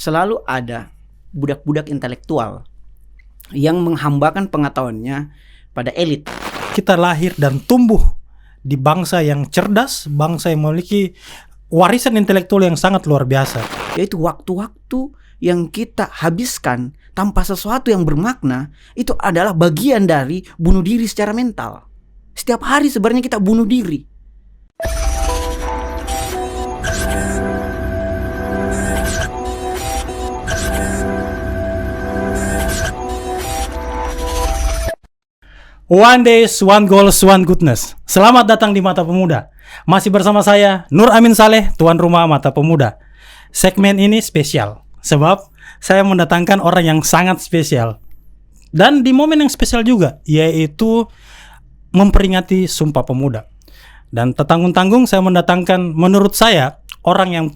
selalu ada budak-budak intelektual yang menghambakan pengetahuannya pada elit. Kita lahir dan tumbuh di bangsa yang cerdas, bangsa yang memiliki warisan intelektual yang sangat luar biasa. Yaitu waktu-waktu yang kita habiskan tanpa sesuatu yang bermakna, itu adalah bagian dari bunuh diri secara mental. Setiap hari sebenarnya kita bunuh diri. One days, one goals, one goodness. Selamat datang di Mata Pemuda. Masih bersama saya, Nur Amin Saleh, tuan rumah Mata Pemuda. Segmen ini spesial, sebab saya mendatangkan orang yang sangat spesial. Dan di momen yang spesial juga, yaitu memperingati Sumpah Pemuda. Dan tertanggung-tanggung saya mendatangkan, menurut saya, orang yang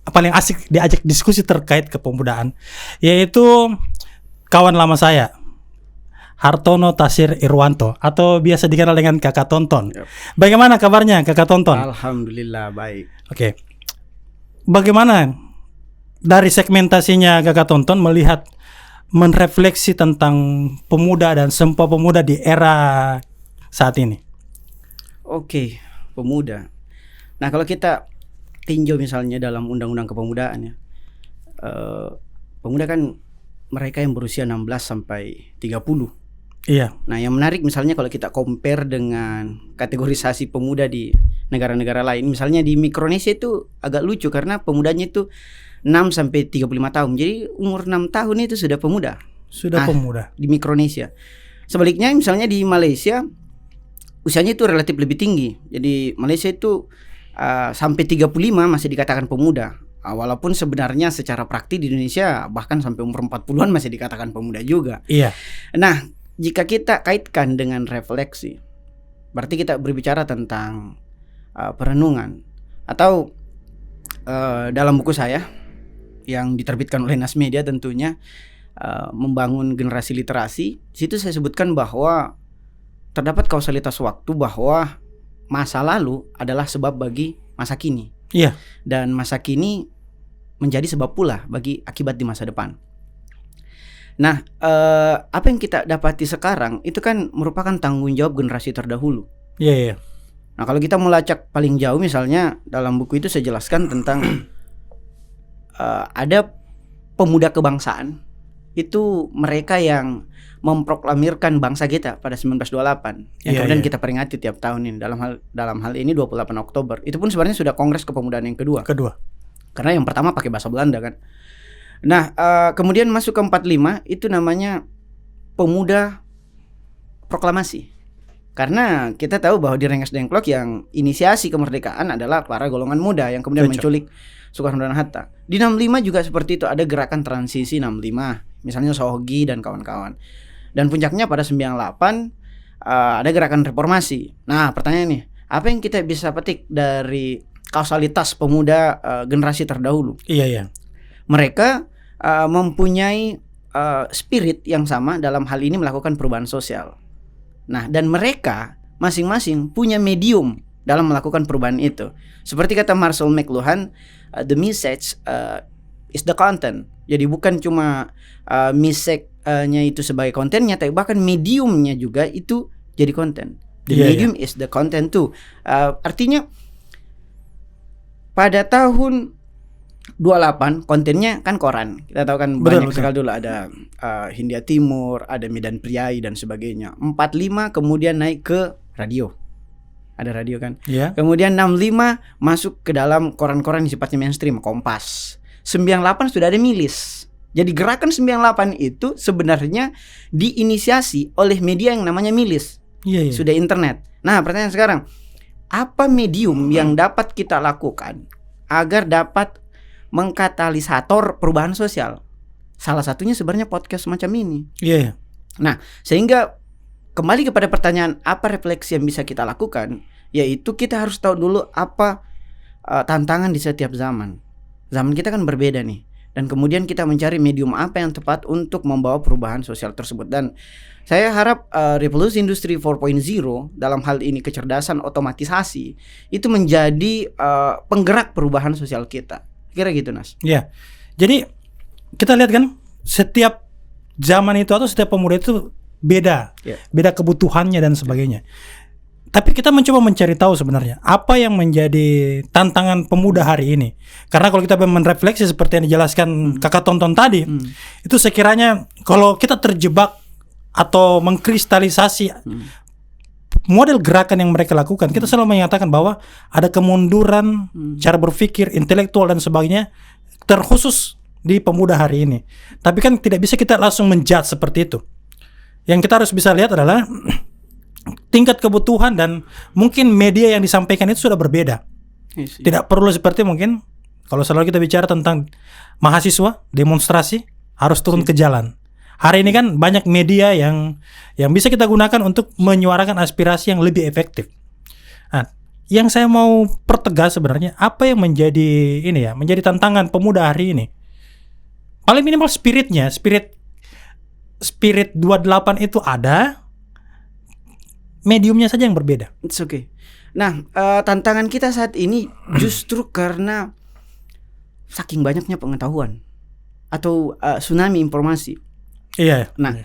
paling asik diajak diskusi terkait kepemudaan, yaitu kawan lama saya, Hartono Tasir Irwanto, atau biasa dikenal dengan Kakak Tonton. Yep. Bagaimana kabarnya Kakak Tonton? Alhamdulillah baik. Oke. Bagaimana dari segmentasinya Kakak Tonton melihat, menrefleksi tentang pemuda dan Sumpah Pemuda di era saat ini? Oke, pemuda. Nah, kalau kita tinjau misalnya dalam Undang-Undang Kepemudaan ya, pemuda kan mereka yang berusia 16 sampai 30. Iya. Nah, yang menarik misalnya kalau kita compare dengan kategorisasi pemuda di negara-negara lain, misalnya di Mikronesia itu agak lucu karena pemudanya itu 6 sampai 35 tahun. Jadi umur 6 tahun itu sudah pemuda. Sudah pemuda di Mikronesia. Sebaliknya misalnya di Malaysia usianya itu relatif lebih tinggi. Jadi Malaysia itu sampai 35 masih dikatakan pemuda. Walaupun sebenarnya secara praktik di Indonesia bahkan sampai umur 40-an masih dikatakan pemuda juga. Iya. Nah, jika kita kaitkan dengan refleksi, berarti kita berbicara tentang perenungan. Atau dalam buku saya yang diterbitkan oleh Nas Media tentunya, membangun generasi literasi, di situ saya sebutkan bahwa terdapat kausalitas waktu, bahwa masa lalu adalah sebab bagi masa kini. Iya. Dan masa kini menjadi sebab pula bagi akibat di masa depan. Nah, apa yang kita dapati sekarang itu kan merupakan tanggung jawab generasi terdahulu. Iya, iya. Nah, kalau kita melacak paling jauh, misalnya dalam buku itu saya jelaskan tentang ada pemuda kebangsaan. Itu mereka yang memproklamirkan bangsa kita pada 1928 yang kemudian kita peringati tiap tahun ini. Dalam hal ini 28 Oktober. Itu pun sebenarnya sudah Kongres Kepemudaan yang kedua. Karena yang pertama pakai bahasa Belanda kan. Nah, kemudian masuk ke 45 itu namanya Pemuda Proklamasi. Karena kita tahu bahwa di Rengas Dengklok yang inisiasi kemerdekaan adalah para golongan muda yang kemudian menculik Soekarno dan Hatta. Di 65 juga seperti itu, ada gerakan transisi 65, misalnya Sohogi dan kawan-kawan. Dan puncaknya pada 98 ada gerakan reformasi. Nah, pertanyaan nih, apa yang kita bisa petik dari kausalitas pemuda generasi terdahulu? Iya. Mereka mempunyai spirit yang sama dalam hal ini melakukan perubahan sosial. Nah, dan mereka masing-masing punya medium dalam melakukan perubahan itu. Seperti kata Marshall McLuhan, the message is the content. Jadi bukan cuma message-nya itu sebagai kontennya, tapi bahkan mediumnya juga itu jadi konten. The medium is the content too. Artinya pada tahun 28 kontennya kan koran. Kita tahu kan banyak sekali dulu ada Hindia Timur, ada Medan Priai dan sebagainya. 45 kemudian naik ke radio. Ada radio kan. Kemudian 65 masuk ke dalam koran-koran yang sifatnya mainstream, Kompas. 98 sudah ada Milis. Jadi gerakan 98 itu sebenarnya diinisiasi oleh media yang namanya Milis. Sudah internet. Nah, pertanyaan sekarang, apa medium yang dapat kita lakukan agar dapat mengkatalisator perubahan sosial? Salah satunya sebenarnya podcast semacam ini. Nah, sehingga kembali kepada pertanyaan apa refleksi yang bisa kita lakukan, yaitu kita harus tahu dulu apa tantangan di setiap zaman. Zaman kita kan berbeda nih. Dan kemudian kita mencari medium apa yang tepat untuk membawa perubahan sosial tersebut. Dan saya harap revolusi industri 4.0 dalam hal ini kecerdasan otomatisasi itu menjadi penggerak perubahan sosial kita. Kira gitu, Nas. Iya. Jadi kita lihat kan setiap zaman itu atau setiap pemuda itu beda, beda kebutuhannya dan sebagainya. Tapi kita mencoba mencari tahu sebenarnya apa yang menjadi tantangan pemuda hari ini. Karena kalau kita merefleksi seperti yang dijelaskan Kakak Tonton tadi, itu sekiranya kalau kita terjebak atau mengkristalisasi model gerakan yang mereka lakukan, kita selalu menyatakan bahwa ada kemunduran cara berpikir, intelektual dan sebagainya, terkhusus di pemuda hari ini. Tapi kan tidak bisa kita langsung menjudge seperti itu. Yang kita harus bisa lihat adalah tingkat kebutuhan dan mungkin media yang disampaikan itu sudah berbeda. Tidak perlu seperti mungkin kalau selalu kita bicara tentang mahasiswa demonstrasi harus turun ke jalan. Hari ini kan banyak media yang bisa kita gunakan untuk menyuarakan aspirasi yang lebih efektif. Nah, yang saya mau pertegas sebenarnya apa yang menjadi menjadi tantangan pemuda hari ini. Paling minimal spirit 28 itu ada, mediumnya saja yang berbeda. It's okay. Nah, tantangan kita saat ini justru karena saking banyaknya pengetahuan atau tsunami informasi. Iya. Nah,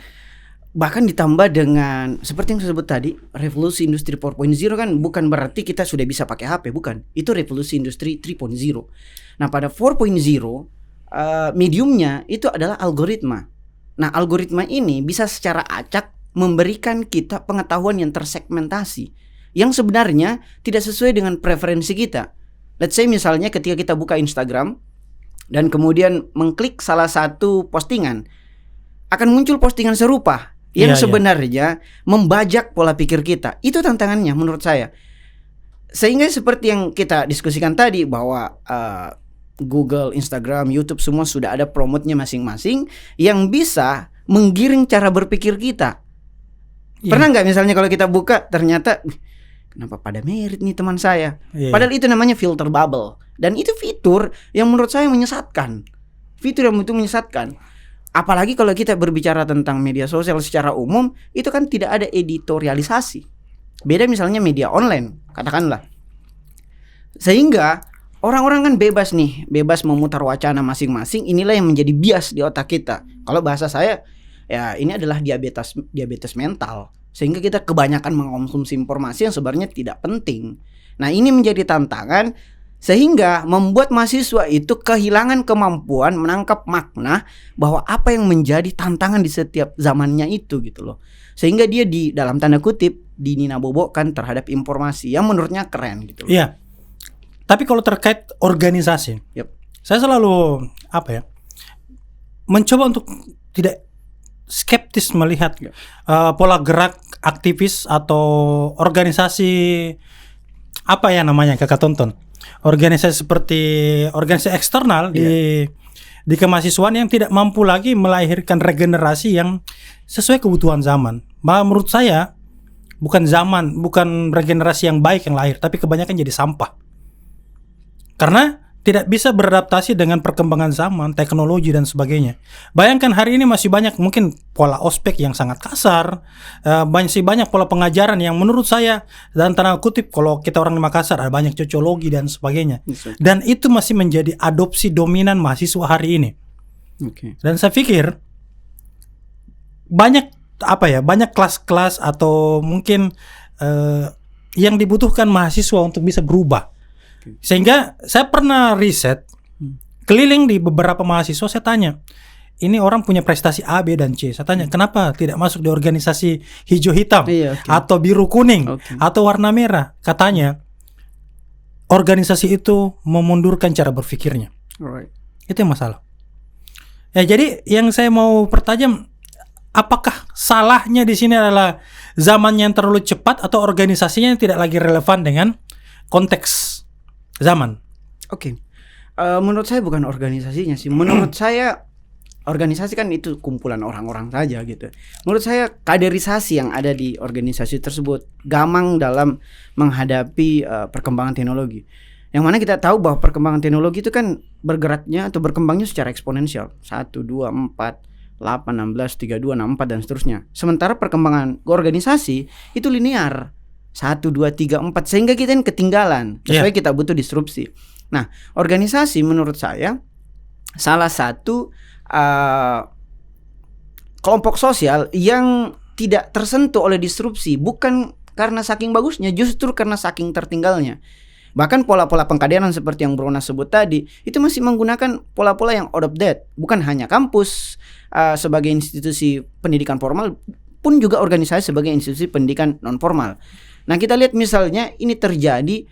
bahkan ditambah dengan seperti yang saya sebut tadi, revolusi industri 4.0 kan bukan berarti kita sudah bisa pakai HP, bukan. Itu revolusi industri 3.0. Nah, pada 4.0 mediumnya itu adalah algoritma. Nah, algoritma ini bisa secara acak memberikan kita pengetahuan yang tersegmentasi yang sebenarnya tidak sesuai dengan preferensi kita. Let's say misalnya ketika kita buka Instagram dan kemudian mengklik salah satu postingan, akan muncul postingan serupa yang sebenarnya membajak pola pikir kita. Itu tantangannya menurut saya. Sehingga seperti yang kita diskusikan tadi bahwa Google, Instagram, YouTube semua sudah ada promotnya masing-masing yang bisa menggiring cara berpikir kita. Pernah nggak misalnya kalau kita buka ternyata kenapa pada merit nih teman saya? Padahal itu namanya filter bubble. Dan itu fitur yang menurut saya menyesatkan. Fitur yang itu menyesatkan. Apalagi kalau kita berbicara tentang media sosial secara umum, itu kan tidak ada editorialisasi. Beda misalnya media online, katakanlah. Sehingga orang-orang kan bebas memutar wacana masing-masing. Inilah yang menjadi bias di otak kita. Kalau bahasa saya, ya ini adalah diabetes mental. Sehingga kita kebanyakan mengkonsumsi informasi yang sebenarnya tidak penting. Nah, ini menjadi tantangan sehingga membuat mahasiswa itu kehilangan kemampuan menangkap makna bahwa apa yang menjadi tantangan di setiap zamannya itu gitu loh. Sehingga dia di dalam tanda kutip dininabobokan terhadap informasi yang menurutnya keren gitu loh. Iya. Tapi kalau terkait organisasi, saya selalu mencoba untuk tidak skeptis melihat pola gerak aktivis atau organisasi Kakak Tonton. Organisasi seperti organisasi eksternal di kemahasiswaan yang tidak mampu lagi melahirkan regenerasi yang sesuai kebutuhan zaman. Menurut saya bukan regenerasi yang baik yang lahir, tapi kebanyakan jadi sampah. Karena tidak bisa beradaptasi dengan perkembangan zaman, teknologi dan sebagainya. Bayangkan hari ini masih banyak mungkin pola ospek yang sangat kasar, masih banyak pola pengajaran yang menurut saya dan tanda kutip kalau kita orang di Makassar ada banyak cocologi dan sebagainya. Dan itu masih menjadi adopsi dominan mahasiswa hari ini. Dan saya pikir banyak kelas-kelas atau mungkin yang dibutuhkan mahasiswa untuk bisa berubah. Sehingga saya pernah riset keliling di beberapa mahasiswa, saya tanya, ini orang punya prestasi A, B, dan C. Saya tanya, kenapa tidak masuk di organisasi hijau hitam atau biru kuning atau warna merah? Katanya, organisasi itu memundurkan cara berpikirnya. Itu yang masalah. Ya, jadi yang saya mau pertajam, apakah salahnya di sini adalah zamannya yang terlalu cepat atau organisasinya yang tidak lagi relevan dengan konteks zaman? Menurut saya bukan organisasinya sih. Menurut saya organisasi kan itu kumpulan orang-orang saja gitu. Menurut saya kaderisasi yang ada di organisasi tersebut gamang dalam menghadapi perkembangan teknologi. Yang mana kita tahu bahwa perkembangan teknologi itu kan bergeraknya atau berkembangnya secara eksponensial. 1, 2, 4, 8, 16, 32, 64 dan seterusnya. Sementara perkembangan organisasi itu linear. 1, 2, 3, 4 sehingga kita ini ketinggalan. Sesuai kita butuh disrupsi. Nah, organisasi menurut saya salah satu kelompok sosial yang tidak tersentuh oleh disrupsi, bukan karena saking bagusnya, justru karena saking tertinggalnya. Bahkan pola-pola pengkaderan seperti yang Brona sebut tadi itu masih menggunakan pola-pola yang out of date. Bukan hanya kampus sebagai institusi pendidikan formal, pun juga organisasi sebagai institusi pendidikan non formal. Nah, kita lihat misalnya ini terjadi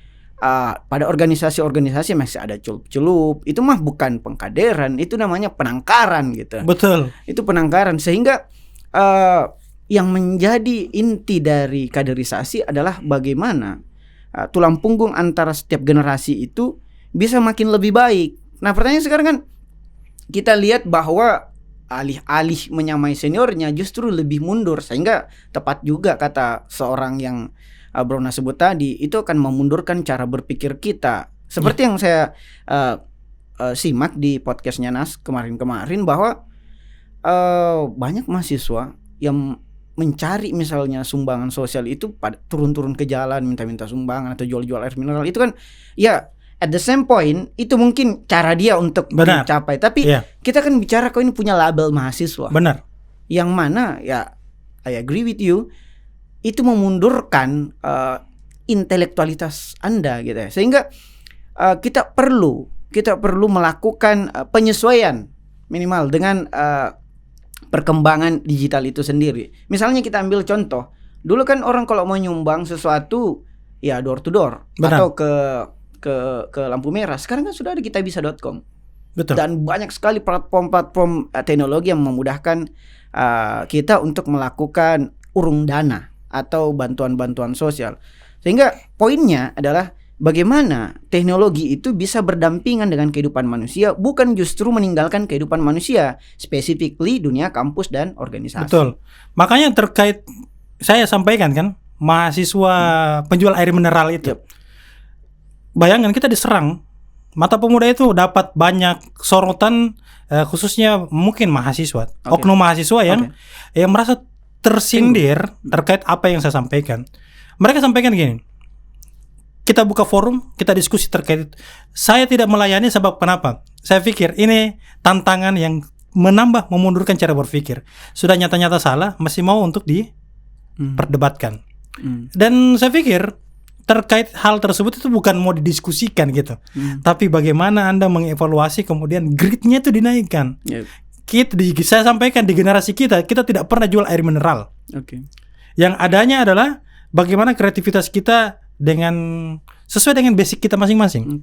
pada organisasi-organisasi masih ada celup-celup. Itu mah bukan pengkaderan, itu namanya penangkaran gitu. Betul. Itu penangkaran, sehingga yang menjadi inti dari kaderisasi adalah bagaimana tulang punggung antara setiap generasi itu bisa makin lebih baik. Nah, pertanyaan sekarang kan kita lihat bahwa alih-alih menyamai seniornya justru lebih mundur, sehingga tepat juga kata seorang yang Brona sebut tadi, itu akan memundurkan cara berpikir kita. Seperti yang saya simak di podcastnya Nas kemarin-kemarin, bahwa banyak mahasiswa yang mencari misalnya sumbangan sosial itu turun-turun ke jalan minta-minta sumbangan atau jual-jual air mineral. Itu kan ya at the same point itu mungkin cara dia untuk mencapai. Tapi kita kan bicara kok ini punya label mahasiswa. Benar. Yang mana ya I agree with you, itu memundurkan intelektualitas Anda gitu ya. Sehingga kita perlu melakukan penyesuaian minimal dengan perkembangan digital itu sendiri. Misalnya kita ambil contoh, dulu kan orang kalau mau nyumbang sesuatu ya door to door. Benar. Atau ke lampu merah. Sekarang kan sudah ada kitabisa.com. Betul. Dan banyak sekali platform teknologi yang memudahkan kita untuk melakukan urung dana atau bantuan-bantuan sosial. Sehingga poinnya adalah bagaimana teknologi itu bisa berdampingan dengan kehidupan manusia, bukan justru meninggalkan kehidupan manusia, specifically dunia kampus dan organisasi. Betul. Makanya terkait saya sampaikan kan, mahasiswa penjual air mineral itu. Bayangkan kita diserang, Mata Pemuda itu dapat banyak sorotan, khususnya mungkin mahasiswa, oknum mahasiswa yang merasa tersindir terkait apa yang saya sampaikan. Mereka sampaikan gini, kita buka forum, kita diskusi terkait itu. Saya tidak melayani sebab kenapa? Saya pikir ini tantangan yang memundurkan cara berpikir. Sudah nyata-nyata salah, masih mau untuk diperdebatkan. Dan saya pikir terkait hal tersebut itu bukan mau didiskusikan gitu. Tapi bagaimana Anda mengevaluasi kemudian gridnya itu dinaikkan. Saya sampaikan di generasi kita tidak pernah jual air mineral. Yang adanya adalah bagaimana kreativitas kita dengan sesuai dengan basic kita masing-masing.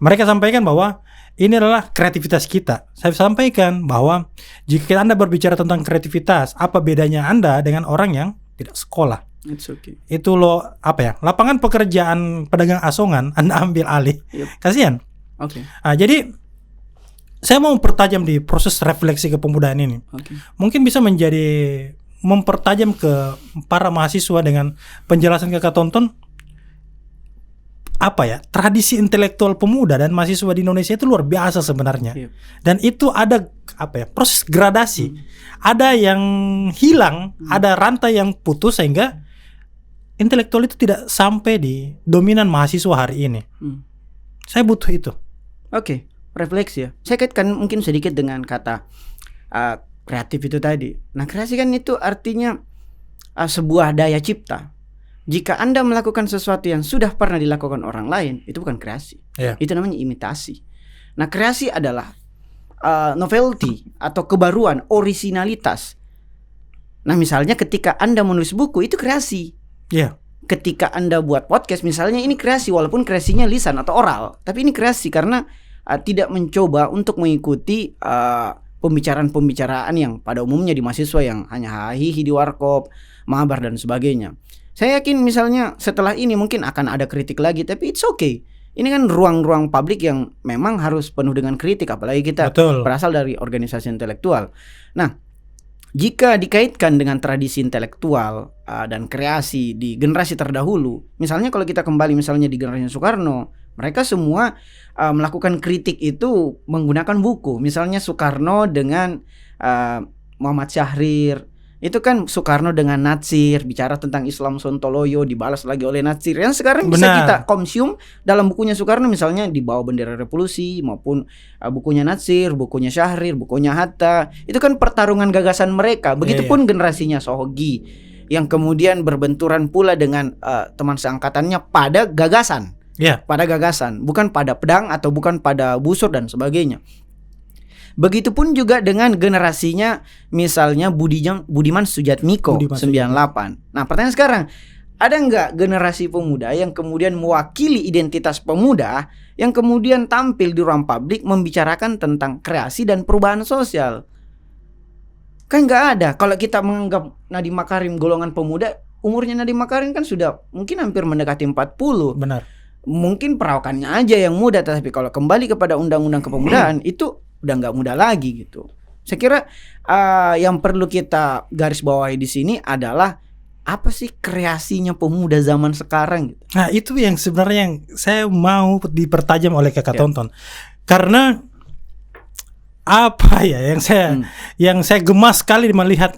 Mereka sampaikan bahwa ini adalah kreativitas kita. Saya sampaikan bahwa jika Anda berbicara tentang kreativitas, apa bedanya Anda dengan orang yang tidak sekolah? Itu loh lapangan pekerjaan pedagang asongan Anda ambil alih. Kasihan. Jadi saya mau mempertajam di proses refleksi kepemudaan ini. Mungkin bisa menjadi mempertajam ke para mahasiswa dengan penjelasan Kakak tonton tradisi intelektual pemuda dan mahasiswa di Indonesia itu luar biasa sebenarnya. Dan itu ada proses gradasi. Ada yang hilang, ada rantai yang putus sehingga intelektual itu tidak sampai di dominan mahasiswa hari ini. Saya butuh itu. Refleksi ya. Saya kaitkan mungkin sedikit dengan kata kreatif itu tadi. Nah, kreasi kan itu artinya sebuah daya cipta. Jika Anda melakukan sesuatu yang sudah pernah dilakukan orang lain, itu bukan kreasi. Itu namanya imitasi. Nah, kreasi adalah novelty atau kebaruan, orisinalitas. Nah, misalnya ketika Anda menulis buku, itu kreasi. Ketika Anda buat podcast misalnya, ini kreasi, walaupun kreasinya lisan atau oral, tapi ini kreasi karena tidak mencoba untuk mengikuti pembicaraan-pembicaraan yang pada umumnya di mahasiswa yang hanya hahihi di warkop, mabar dan sebagainya. Saya yakin misalnya setelah ini mungkin akan ada kritik lagi, tapi it's okay. Ini kan ruang-ruang publik yang memang harus penuh dengan kritik, apalagi kita berasal dari organisasi intelektual. Nah, jika dikaitkan dengan tradisi intelektual dan kreasi di generasi terdahulu, misalnya kalau kita kembali misalnya di generasi Soekarno, mereka semua melakukan kritik itu menggunakan buku. Misalnya Soekarno dengan Muhammad Syahrir, Itu kan Soekarno dengan Natsir bicara tentang Islam Sontoloyo, dibalas lagi oleh Natsir. Yang sekarang bisa kita konsum dalam bukunya Soekarno, misalnya di bawah bendera revolusi, maupun bukunya Natsir, bukunya Syahrir, bukunya Hatta. Itu kan pertarungan gagasan mereka. Begitupun generasinya Sohogi yang kemudian berbenturan pula dengan teman seangkatannya pada gagasan. Pada gagasan, bukan pada pedang atau bukan pada busur dan sebagainya. Begitupun juga dengan generasinya misalnya Budiman Sujatmiko 98. Nah, pertanyaan sekarang, ada nggak generasi pemuda yang kemudian mewakili identitas pemuda yang kemudian tampil di ruang publik membicarakan tentang kreasi dan perubahan sosial? Kan nggak ada. Kalau kita menganggap Nadiem Makarim golongan pemuda, umurnya Nadiem Makarim kan sudah mungkin hampir mendekati 40. Benar. Mungkin perawakannya aja yang muda, tapi kalau kembali kepada undang-undang kepemudaan itu udah nggak muda lagi gitu. Saya kira yang perlu kita garis bawahi di sini adalah apa sih kreasinya pemuda zaman sekarang gitu. Nah, itu yang sebenarnya yang saya mau dipertajam oleh Kakak Tonton. Karena apa ya yang saya gemas sekali melihat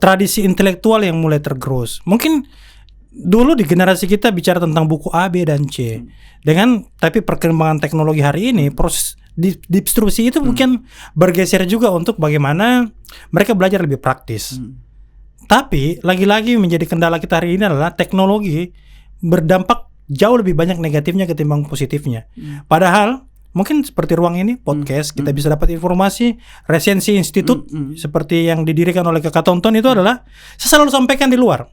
tradisi intelektual yang mulai tergerus. Mungkin dulu di generasi kita bicara tentang buku A, B, dan C. Tapi perkembangan teknologi hari ini, proses distribusi itu mungkin bergeser juga untuk bagaimana mereka belajar lebih praktis. Tapi lagi-lagi menjadi kendala kita hari ini adalah teknologi berdampak jauh lebih banyak negatifnya ketimbang positifnya. Padahal mungkin seperti ruang ini, podcast, kita bisa dapat informasi, resensi institut seperti yang didirikan oleh Kakak Tonton itu adalah saya selalu sampaikan di luar.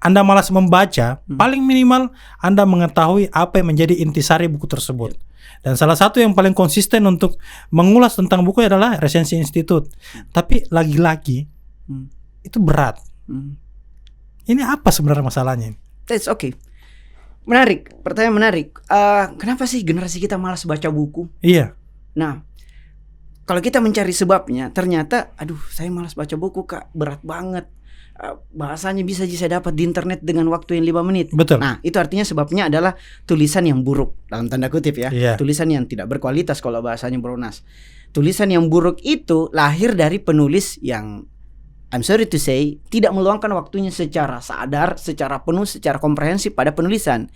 Anda malas membaca, paling minimal Anda mengetahui apa yang menjadi intisari buku tersebut. Dan salah satu yang paling konsisten untuk mengulas tentang buku adalah resensi institut. Tapi lagi-lagi itu berat. Ini apa sebenarnya masalahnya? That's okay. Menarik, pertanyaan menarik. Kenapa sih generasi kita malas baca buku? Iya. Nah, kalau kita mencari sebabnya, ternyata saya malas baca buku, Kak, berat banget. Bahasanya bisa saya dapat di internet dengan waktu yang 5 menit. Betul. Nah, itu artinya sebabnya adalah tulisan yang buruk, dalam tanda kutip ya. Tulisan yang tidak berkualitas kalau bahasanya Bronas. Tulisan yang buruk itu lahir dari penulis yang, I'm sorry to say, tidak meluangkan waktunya secara sadar, secara penuh, secara komprehensif pada penulisan.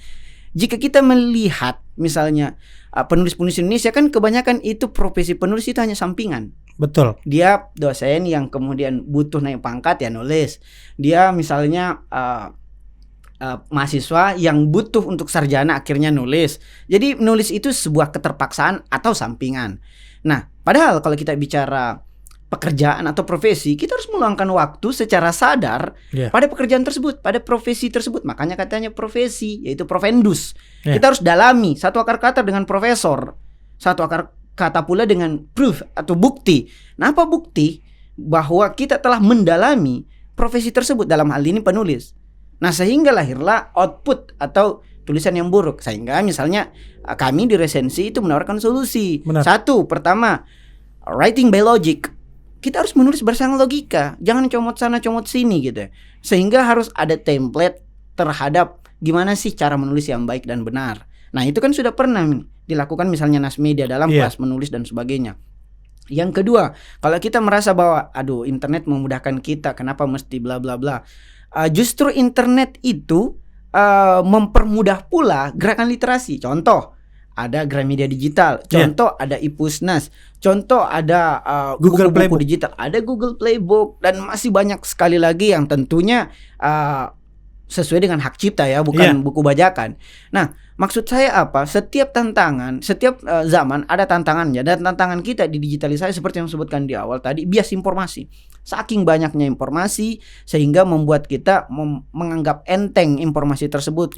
Jika kita melihat misalnya penulis-penulis Indonesia kan kebanyakan itu profesi penulis itu hanya sampingan. Betul. Dia dosen yang kemudian butuh naik pangkat ya nulis. Dia misalnya mahasiswa yang butuh untuk sarjana akhirnya nulis. Jadi nulis itu sebuah keterpaksaan atau sampingan. Nah, padahal kalau kita bicara pekerjaan atau profesi, kita harus meluangkan waktu secara sadar pada pekerjaan tersebut, pada profesi tersebut. Makanya katanya profesi, yaitu profendus. Kita harus dalami satu akar kata dengan profesor, satu akar kata pula dengan proof atau bukti. Nah, apa bukti bahwa kita telah mendalami profesi tersebut, dalam hal ini penulis. Nah, sehingga lahirlah output atau tulisan yang buruk. Sehingga misalnya kami di resensi itu menawarkan solusi. Satu, pertama, writing by logic. Kita harus menulis berdasarkan logika, jangan comot sana comot sini gitu. Sehingga harus ada template terhadap gimana sih cara menulis yang baik dan benar. Nah, itu kan sudah pernah dilakukan misalnya Nasmedia dalam kelas menulis dan sebagainya. Yang kedua, kalau kita merasa bahwa internet memudahkan kita, kenapa mesti bla bla bla. Justru internet itu mempermudah pula gerakan literasi. Contoh, ada Gramedia Digital, contoh ada Ipusnas, contoh ada Google buku-buku digital, ada Google Playbook, dan masih banyak sekali lagi yang tentunya sesuai dengan hak cipta ya, bukan buku bajakan. Nah, maksud saya apa? Setiap tantangan, setiap zaman ada tantangannya, dan tantangan kita di digitalisasi seperti yang disebutkan di awal tadi, bias informasi. Saking banyaknya informasi sehingga membuat kita menganggap enteng informasi tersebut.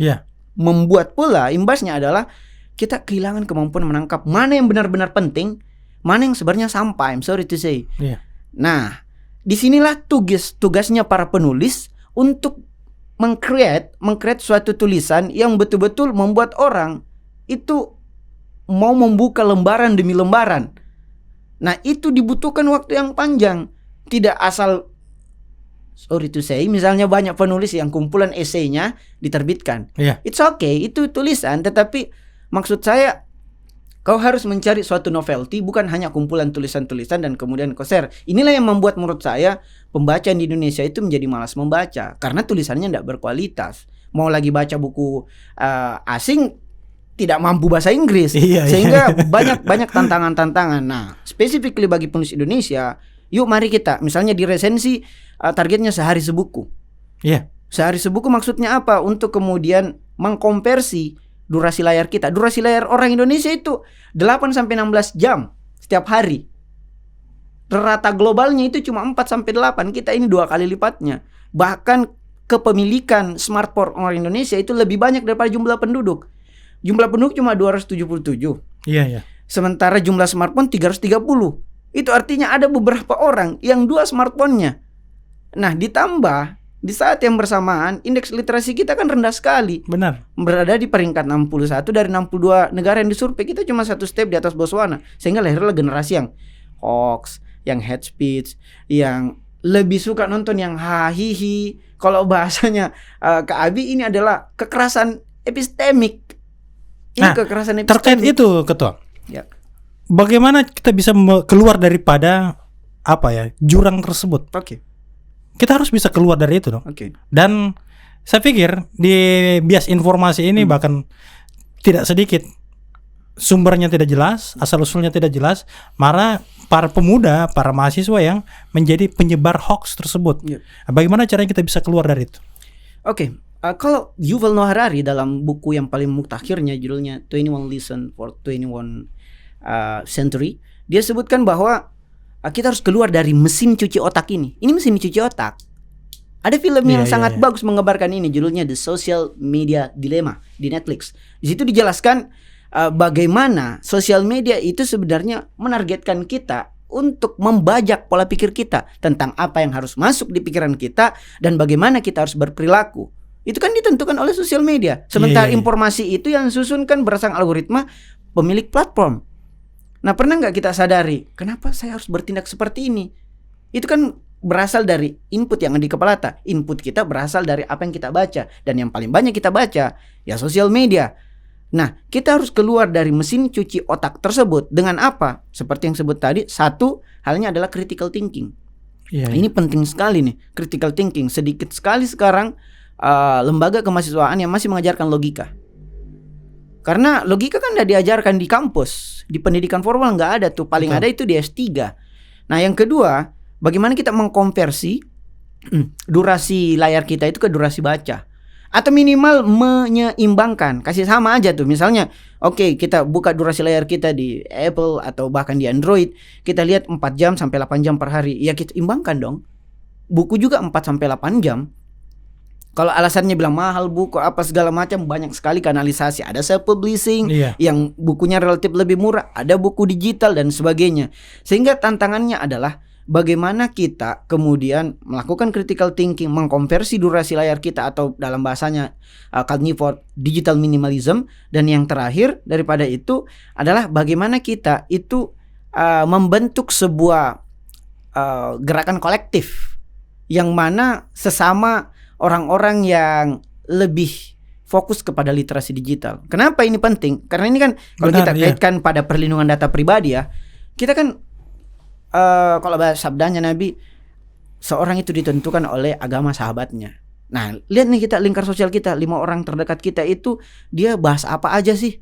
Membuat pula imbasnya adalah kita kehilangan kemampuan menangkap mana yang benar-benar penting, mana yang sebenarnya sampah. I'm sorry to say. Nah, disinilah tugasnya para penulis untuk meng-create suatu tulisan yang betul-betul membuat orang itu mau membuka lembaran demi lembaran. Nah, itu dibutuhkan waktu yang panjang. Tidak asal, sorry to say, misalnya banyak penulis yang kumpulan esainya diterbitkan. It's okay, itu tulisan, tetapi maksud saya Kau harus mencari suatu novelty, bukan hanya kumpulan tulisan-tulisan dan kemudian kau share. Inilah yang membuat menurut saya pembaca di Indonesia itu menjadi malas membaca karena tulisannya tidak berkualitas. Mau lagi baca buku asing tidak mampu bahasa Inggris, sehingga banyak tantangan-tantangan. Nah, specifically bagi penulis Indonesia, yuk mari kita, misalnya di resensi targetnya sehari sebuku. Sehari sebuku maksudnya apa? Untuk kemudian mengkonversi durasi layar kita. Durasi layar orang Indonesia itu 8-16 jam setiap hari. Rata globalnya itu cuma 4-8. Kita ini 2 kali lipatnya. Bahkan kepemilikan smartphone orang Indonesia itu lebih banyak daripada jumlah penduduk. Jumlah penduduk cuma 277. Sementara jumlah smartphone 330. Itu artinya ada beberapa orang yang 2 smartphone-nya. Nah, ditambah di saat yang bersamaan indeks literasi kita kan rendah sekali. Benar. Berada di peringkat 61 dari 62 negara yang disurvei. Kita cuma 1 step di atas Botswana. Sehingga lahirlah generasi yang hoax, yang hate speech, yang lebih suka nonton yang hahihi. Kalau bahasanya Kak Abi, ini adalah kekerasan epistemik. Ini kekerasan epistemik. Terkait itu, Ketua. Ya. Bagaimana kita bisa keluar daripada jurang tersebut? Kita harus bisa keluar dari itu dong. Dan saya pikir di bias informasi ini bahkan tidak sedikit sumbernya tidak jelas, asal usulnya tidak jelas, malah para pemuda, para mahasiswa yang menjadi penyebar hoax tersebut. Bagaimana caranya kita bisa keluar dari itu? Kalau Yuval Noah Harari dalam buku yang paling mutakhirnya, judulnya 21 Lesson for 21 Century, dia sebutkan bahwa kita harus keluar dari mesin cuci otak ini. Ini mesin cuci otak. Ada film yang sangat bagus menggambarkan ini, judulnya The Social Media Dilemma di Netflix. Di situ dijelaskan bagaimana sosial media itu sebenarnya menargetkan kita untuk membajak pola pikir kita tentang apa yang harus masuk di pikiran kita dan bagaimana kita harus berperilaku. Itu kan ditentukan oleh sosial media. Sementara informasi itu yang susunkan berdasarkan algoritma pemilik platform. Nah, pernah nggak kita sadari kenapa saya harus bertindak seperti ini? Itu kan berasal dari input yang ada di kepala kita. Input kita berasal dari apa yang kita baca. Dan yang paling banyak kita baca ya sosial media. Nah, kita harus keluar dari mesin cuci otak tersebut. Dengan apa? Seperti yang sebut tadi, satu halnya adalah critical thinking. Ini penting sekali nih, critical thinking. Sedikit sekali sekarang lembaga kemahasiswaan yang masih mengajarkan logika. Karena logika kan udah diajarkan di kampus, di pendidikan formal nggak ada tuh, paling ada itu di S3. Nah, yang kedua, bagaimana kita mengkonversi durasi layar kita itu ke durasi baca, atau minimal menyeimbangkan, kasih sama aja tuh. Misalnya, kita buka durasi layar kita di Apple atau bahkan di Android, kita lihat 4 jam sampai 8 jam per hari. Ya kita imbangkan dong. Buku juga 4 sampai 8 jam. Kalau alasannya bilang mahal buku apa segala macam, banyak sekali kanalisasi. Ada self-publishing yang bukunya relatif lebih murah, ada buku digital dan sebagainya. Sehingga tantangannya adalah bagaimana kita kemudian melakukan critical thinking, mengkonversi durasi layar kita, atau dalam bahasanya carnivore digital minimalism. Dan yang terakhir daripada itu adalah bagaimana kita itu membentuk sebuah gerakan kolektif yang mana sesama orang-orang yang lebih fokus kepada literasi digital. Kenapa ini penting? Karena ini kan kalau kita kaitkan pada perlindungan data pribadi ya, kita kan kalau bahasa sabdanya Nabi, seorang itu ditentukan oleh agama sahabatnya. Nah, lihat nih kita lingkar sosial kita, 5 orang terdekat kita itu dia bahas apa aja sih?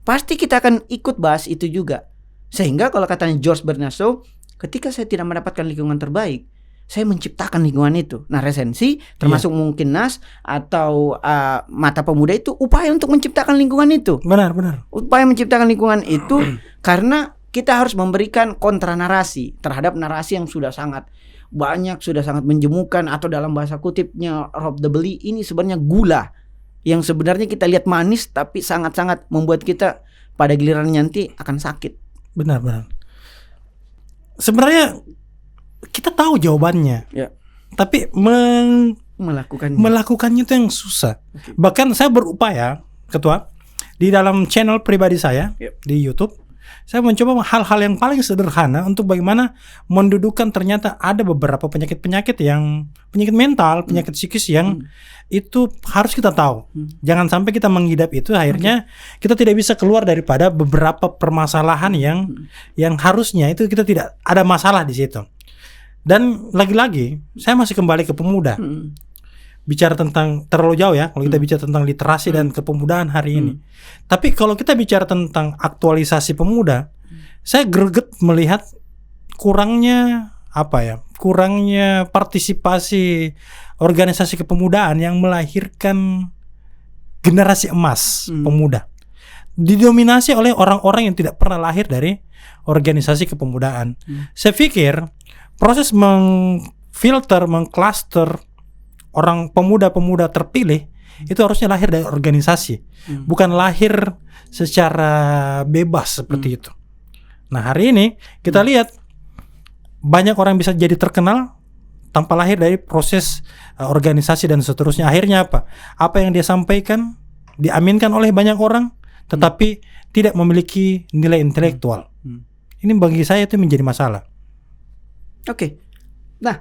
Pasti kita akan ikut bahas itu juga. Sehingga kalau katanya George Bernard Shaw, ketika saya tidak mendapatkan lingkungan terbaik, saya menciptakan lingkungan itu. Nah, resensi termasuk mungkin NAS atau Mata Pemuda itu upaya untuk menciptakan lingkungan itu. Benar. Upaya menciptakan lingkungan itu karena kita harus memberikan kontra narasi terhadap narasi yang sudah sangat banyak, sudah sangat menjemukan, atau dalam bahasa kutipnya Rob the Belly, ini sebenarnya gula yang sebenarnya kita lihat manis tapi sangat-sangat membuat kita pada giliran nanti akan sakit. Benar. Sebenarnya kita tahu jawabannya, tapi melakukannya itu yang susah. Bahkan saya berupaya, Ketua, di dalam channel pribadi saya di YouTube, saya mencoba hal-hal yang paling sederhana untuk bagaimana mendudukkan ternyata ada beberapa penyakit-penyakit yang penyakit mental, penyakit psikis yang itu harus kita tahu. Jangan sampai kita mengidap itu akhirnya kita tidak bisa keluar daripada beberapa permasalahan yang harusnya itu kita tidak ada masalah di situ. Dan lagi-lagi saya masih kembali ke pemuda. Bicara tentang terlalu jauh ya kalau kita bicara tentang literasi dan kepemudaan hari ini. Tapi kalau kita bicara tentang aktualisasi pemuda, saya greget melihat kurangnya kurangnya partisipasi organisasi kepemudaan yang melahirkan generasi emas pemuda. Didominasi oleh orang-orang yang tidak pernah lahir dari organisasi kepemudaan. Saya pikir proses mengfilter, mengcluster orang pemuda-pemuda terpilih itu harusnya lahir dari organisasi, bukan lahir secara bebas seperti itu. Nah hari ini kita lihat banyak orang bisa jadi terkenal tanpa lahir dari proses organisasi dan seterusnya. Akhirnya apa? Apa yang dia sampaikan diaminkan oleh banyak orang, tetapi tidak memiliki nilai intelektual. Ini bagi saya itu menjadi masalah. Oke. Nah,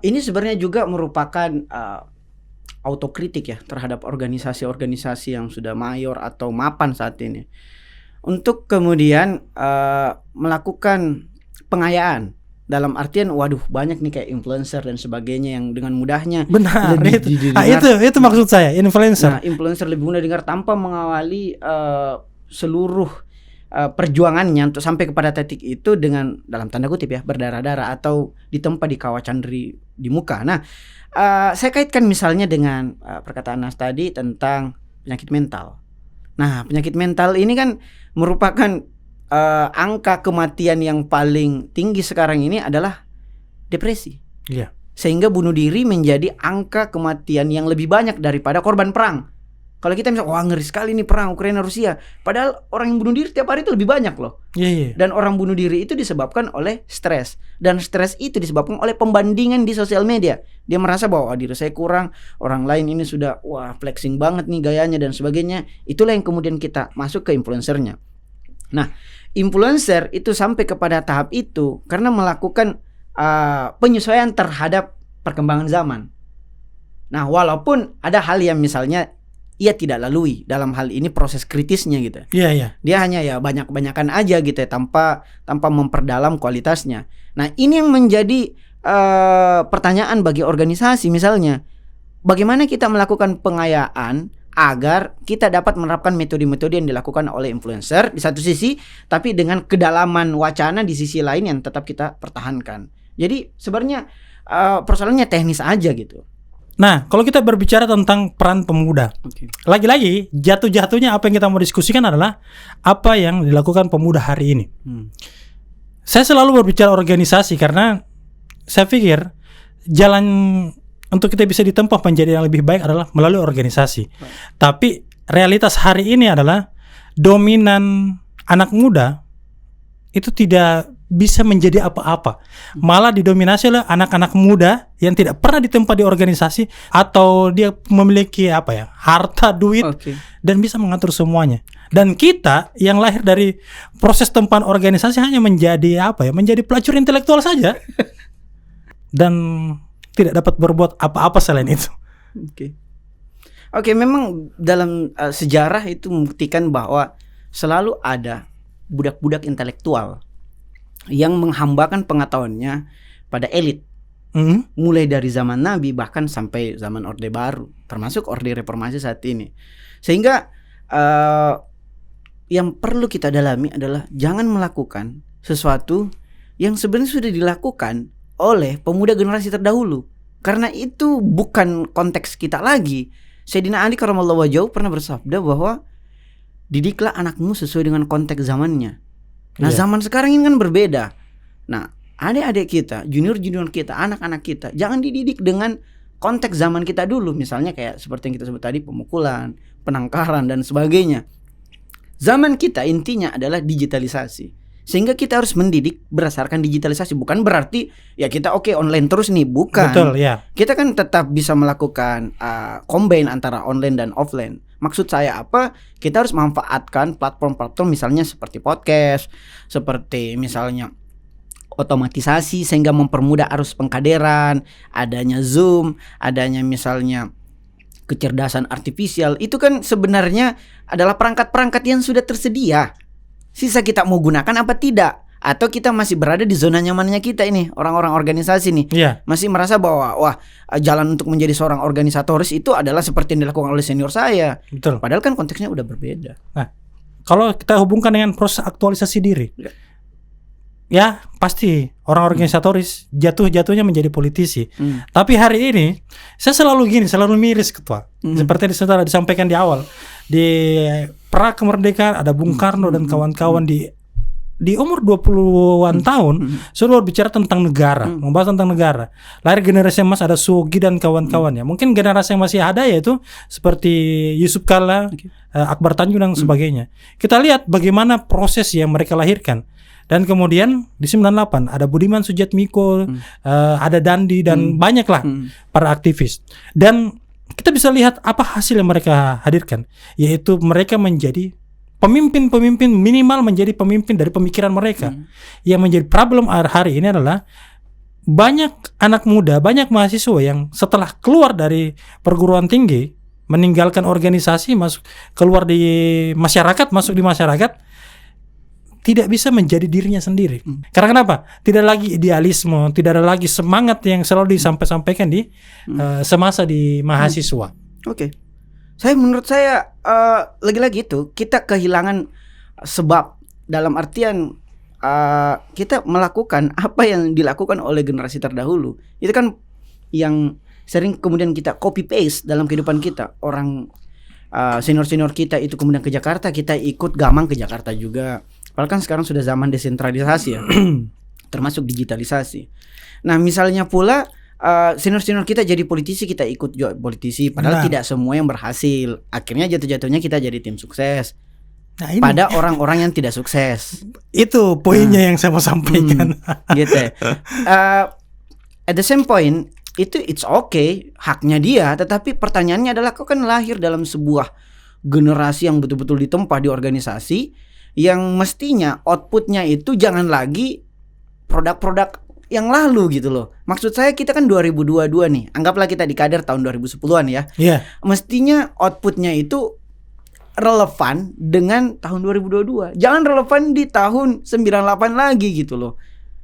ini sebenarnya juga merupakan autokritik ya terhadap organisasi-organisasi yang sudah mayor atau mapan saat ini, untuk kemudian melakukan pengayaan dalam artian waduh banyak nih kayak influencer dan sebagainya yang dengan mudahnya itu maksud saya influencer. Nah, influencer lebih mudah dengar tanpa mengawali seluruh perjuangannya untuk sampai kepada titik itu dengan dalam tanda kutip ya berdarah-darah atau ditempa di kawacan di muka. Nah, saya kaitkan misalnya dengan perkataan Nas tadi tentang penyakit mental. Nah, penyakit mental ini kan merupakan angka kematian yang paling tinggi sekarang ini adalah depresi. Iya. Sehingga bunuh diri menjadi angka kematian yang lebih banyak daripada korban perang. Kalau kita misalnya, wah ngeri sekali nih perang Ukraina Rusia. Padahal orang yang bunuh diri tiap hari itu lebih banyak loh. Iya. Dan orang bunuh diri itu disebabkan oleh stres. Dan stres itu disebabkan oleh pembandingan di sosial media. Dia merasa bahwa diri saya kurang, orang lain ini sudah wah flexing banget nih gayanya dan sebagainya. Itulah yang kemudian kita masuk ke influencernya. Nah, influencer itu sampai kepada tahap itu karena melakukan penyesuaian terhadap perkembangan zaman. Nah, walaupun ada hal yang misalnya ia tidak lalui dalam hal ini proses kritisnya gitu. Iya. Dia hanya ya banyak-banyakan aja gitu ya, tanpa memperdalam kualitasnya. Nah, ini yang menjadi pertanyaan bagi organisasi misalnya. Bagaimana kita melakukan pengayaan agar kita dapat menerapkan metode-metode yang dilakukan oleh influencer di satu sisi, tapi dengan kedalaman wacana di sisi lain yang tetap kita pertahankan. Jadi sebenarnya persoalannya teknis aja gitu. Nah, kalau kita berbicara tentang peran pemuda, lagi-lagi jatuh-jatuhnya apa yang kita mau diskusikan adalah apa yang dilakukan pemuda hari ini. Saya selalu berbicara organisasi karena saya pikir jalan untuk kita bisa ditempuh menjadi yang lebih baik adalah melalui organisasi. Tapi realitas hari ini adalah dominan anak muda itu tidak bisa menjadi apa-apa. Malah didominasi oleh anak-anak muda yang tidak pernah ditempa di organisasi atau dia memiliki harta, duit dan bisa mengatur semuanya. Dan kita yang lahir dari proses tempaan organisasi hanya menjadi menjadi pelacur intelektual saja. Dan tidak dapat berbuat apa-apa selain itu. Oke, memang dalam sejarah itu membuktikan bahwa selalu ada budak-budak intelektual yang menghambakan pengetahuannya pada elit. Mulai dari zaman Nabi bahkan sampai zaman Orde Baru, termasuk Orde Reformasi saat ini. Sehingga yang perlu kita dalami adalah jangan melakukan sesuatu yang sebenarnya sudah dilakukan oleh pemuda generasi terdahulu. Karena itu bukan konteks kita lagi. Sayyidina Ali karramallahu wajhahu pernah bersabda bahwa didiklah anakmu sesuai dengan konteks zamannya. Nah, zaman sekarang ini kan berbeda. Nah, adik-adik kita, junior-junior kita, anak-anak kita, jangan dididik dengan konteks zaman kita dulu. Misalnya kayak seperti yang kita sebut tadi, pemukulan, penangkaran, dan sebagainya. Zaman kita intinya adalah digitalisasi. Sehingga kita harus mendidik berdasarkan digitalisasi. Bukan berarti ya kita online terus nih, bukan. Betul, ya. Kita kan tetap bisa melakukan combine antara online dan offline. Maksud saya apa? Kita harus manfaatkan platform-platform misalnya seperti podcast, seperti misalnya otomatisasi sehingga mempermudah arus pengkaderan, adanya Zoom, adanya misalnya kecerdasan artifisial. Itu kan sebenarnya adalah perangkat-perangkat yang sudah tersedia. Sisa kita mau gunakan apa tidak? Atau kita masih berada di zona nyamannya kita ini, orang-orang organisasi nih. Masih merasa bahwa jalan untuk menjadi seorang organisatoris itu adalah seperti yang dilakukan oleh senior saya. Betul. Padahal kan konteksnya udah berbeda. Nah, kalau kita hubungkan dengan proses aktualisasi diri, ya pasti orang organisatoris jatuhnya menjadi politisi. Tapi hari ini saya selalu miris, Ketua. Seperti yang sudah disampaikan di awal, di pra kemerdekaan ada Bung Karno dan kawan-kawan di umur 20-an tahun sudah berbicara tentang negara, membahas tentang negara. Lahir generasi emas, ada Sugi dan kawan-kawannya. Mungkin generasi yang masih ada yaitu seperti Yusuf Kalla, Akbar Tanjung dan sebagainya. Kita lihat bagaimana proses yang mereka lahirkan. Dan kemudian di 98 ada Budiman Sujatmiko, ada Dandi dan banyaklah para aktivis. Dan kita bisa lihat apa hasil yang mereka hadirkan, yaitu mereka menjadi pemimpin-pemimpin, minimal menjadi pemimpin dari pemikiran mereka. Yang menjadi problem hari ini adalah banyak anak muda, banyak mahasiswa yang setelah keluar dari perguruan tinggi, meninggalkan organisasi, keluar di masyarakat, masuk di masyarakat, tidak bisa menjadi dirinya sendiri. Karena kenapa? Tidak lagi idealisme, tidak ada lagi semangat yang selalu disampaikan di semasa di mahasiswa. Menurut saya lagi-lagi itu kita kehilangan sebab, dalam artian kita melakukan apa yang dilakukan oleh generasi terdahulu. Itu kan yang sering kemudian kita copy paste dalam kehidupan kita. Orang senior-senior kita itu kemudian ke Jakarta, kita ikut gamang ke Jakarta juga. Padahal kan sekarang sudah zaman desentralisasi ya, termasuk digitalisasi. Nah misalnya pula senior-senior kita jadi politisi, kita ikut juga politisi. Padahal tidak semua yang berhasil. Akhirnya jatuh-jatuhnya kita jadi tim sukses. Nah, pada orang-orang yang tidak sukses. Itu poinnya yang saya mau sampaikan. Gitu. At the same point, itu it's okay, haknya dia. Tetapi pertanyaannya adalah, kau kan lahir dalam sebuah generasi yang betul-betul ditempa di organisasi, yang mestinya outputnya itu jangan lagi produk-produk yang lalu gitu loh. Maksud saya kita kan 2022 nih, anggaplah kita di kader tahun 2010-an ya. Mestinya outputnya itu relevan dengan tahun 2022. Jangan relevan di tahun 98 lagi gitu loh.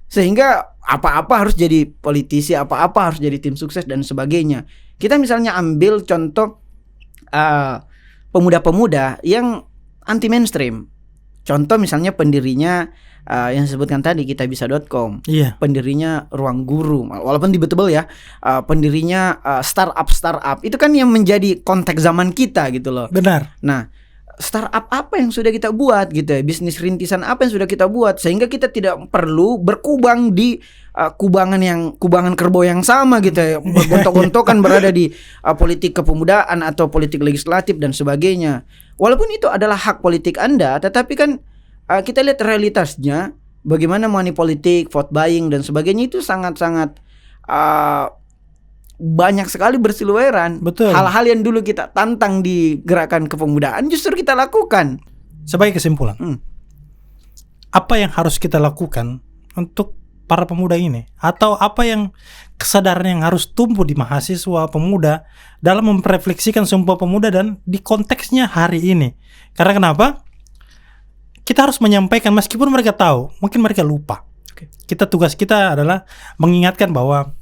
Sehingga apa-apa harus jadi politisi, apa-apa harus jadi tim sukses dan sebagainya. Kita misalnya ambil contoh pemuda-pemuda yang anti mainstream. Contoh misalnya pendirinya yang disebutkan tadi kitabisa.com, pendirinya Ruang Guru, walaupun debatable ya, pendirinya startup itu kan yang menjadi konteks zaman kita gitu loh. Benar. Nah, startup apa yang sudah kita buat gitu ya, bisnis rintisan apa yang sudah kita buat, sehingga kita tidak perlu berkubang di kubangan kerbau yang sama gitu ya, bergontok-gontokan berada di politik kepemudaan atau politik legislatif dan sebagainya. Walaupun itu adalah hak politik Anda, tetapi kan kita lihat realitasnya, bagaimana money politik, vote buying dan sebagainya itu sangat-sangat banyak sekali bersilueran. Betul. Hal-hal yang dulu kita tantang di gerakan kepemudaan justru kita lakukan. Sebagai kesimpulan, apa yang harus kita lakukan untuk para pemuda ini, atau apa yang kesadaran yang harus tumbuh di mahasiswa pemuda dalam memrefleksikan Sumpah Pemuda dan di konteksnya hari ini? Karena kenapa? Kita harus menyampaikan meskipun mereka tahu, mungkin mereka lupa. Tugas kita adalah mengingatkan bahwa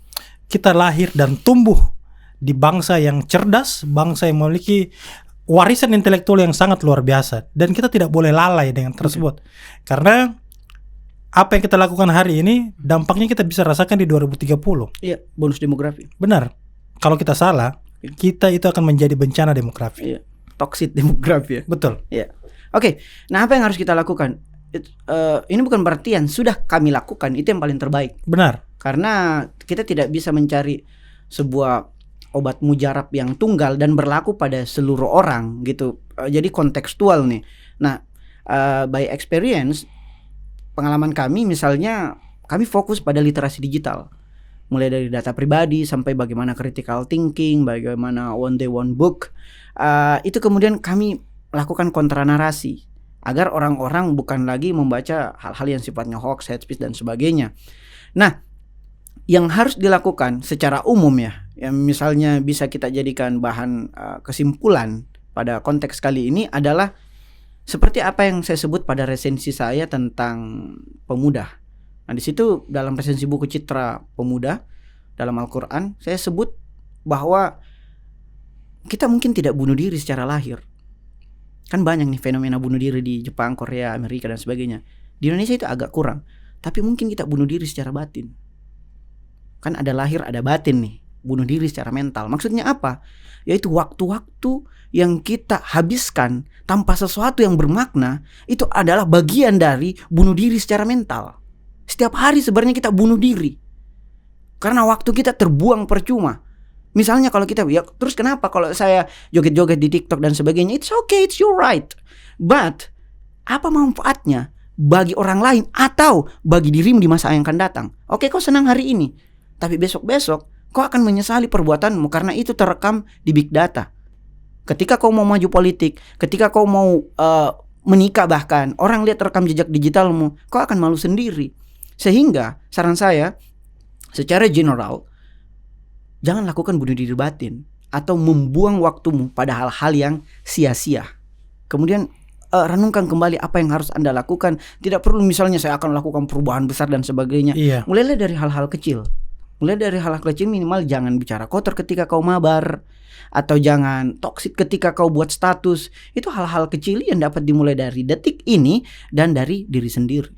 kita lahir dan tumbuh di bangsa yang cerdas, bangsa yang memiliki warisan intelektual yang sangat luar biasa, dan kita tidak boleh lalai dengan tersebut. Karena apa yang kita lakukan hari ini, dampaknya kita bisa rasakan di 2030. Iya, bonus demografi. Benar. Kalau kita salah, kita itu akan menjadi bencana demografi. Iya, toxic demografi ya. Betul. Iya. Oke, nah apa yang harus kita lakukan? Ini bukan berarti yang sudah kami lakukan itu yang paling terbaik. Benar. Karena kita tidak bisa mencari sebuah obat mujarab yang tunggal dan berlaku pada seluruh orang gitu. Jadi kontekstual nih. Nah, by experience, pengalaman kami misalnya kami fokus pada literasi digital. Mulai dari data pribadi sampai bagaimana critical thinking, bagaimana one day one book. Itu kemudian kami lakukan kontranarasi agar orang-orang bukan lagi membaca hal-hal yang sifatnya hoax, hate speech dan sebagainya. Nah, yang harus dilakukan secara umum ya, yang misalnya bisa kita jadikan bahan kesimpulan pada konteks kali ini adalah seperti apa yang saya sebut pada resensi saya tentang pemuda. Nah, di situ dalam resensi buku Citra Pemuda dalam Al-Quran, saya sebut bahwa kita mungkin tidak bunuh diri secara lahir. Kan banyak nih fenomena bunuh diri di Jepang, Korea, Amerika dan sebagainya. Di Indonesia itu agak kurang. Tapi mungkin kita bunuh diri secara batin. Kan ada lahir, ada batin nih. Bunuh diri secara mental. Maksudnya apa? Yaitu waktu-waktu yang kita habiskan tanpa sesuatu yang bermakna, itu adalah bagian dari bunuh diri secara mental. Setiap hari sebenarnya kita bunuh diri. Karena waktu kita terbuang percuma. Misalnya kalau kita, ya terus kenapa kalau saya joget-joget di TikTok dan sebagainya, it's okay, it's your right. But apa manfaatnya bagi orang lain atau bagi dirimu di masa yang akan datang? Oke, kau senang hari ini, tapi besok-besok kau akan menyesali perbuatanmu karena itu terekam di big data. Ketika kau mau maju politik, ketika kau mau menikah bahkan, orang lihat rekam jejak digitalmu, kau akan malu sendiri. Sehingga saran saya secara general, jangan lakukan bunuh diri batin atau membuang waktumu pada hal-hal yang sia-sia. Kemudian renungkan kembali apa yang harus Anda lakukan. Tidak perlu misalnya saya akan lakukan perubahan besar dan sebagainya. Mulailah dari hal-hal kecil. Mulai dari hal-hal kecil, minimal jangan bicara kotor ketika kau mabar, atau jangan toksik ketika kau buat status. Itu hal-hal kecil yang dapat dimulai dari detik ini dan dari diri sendiri.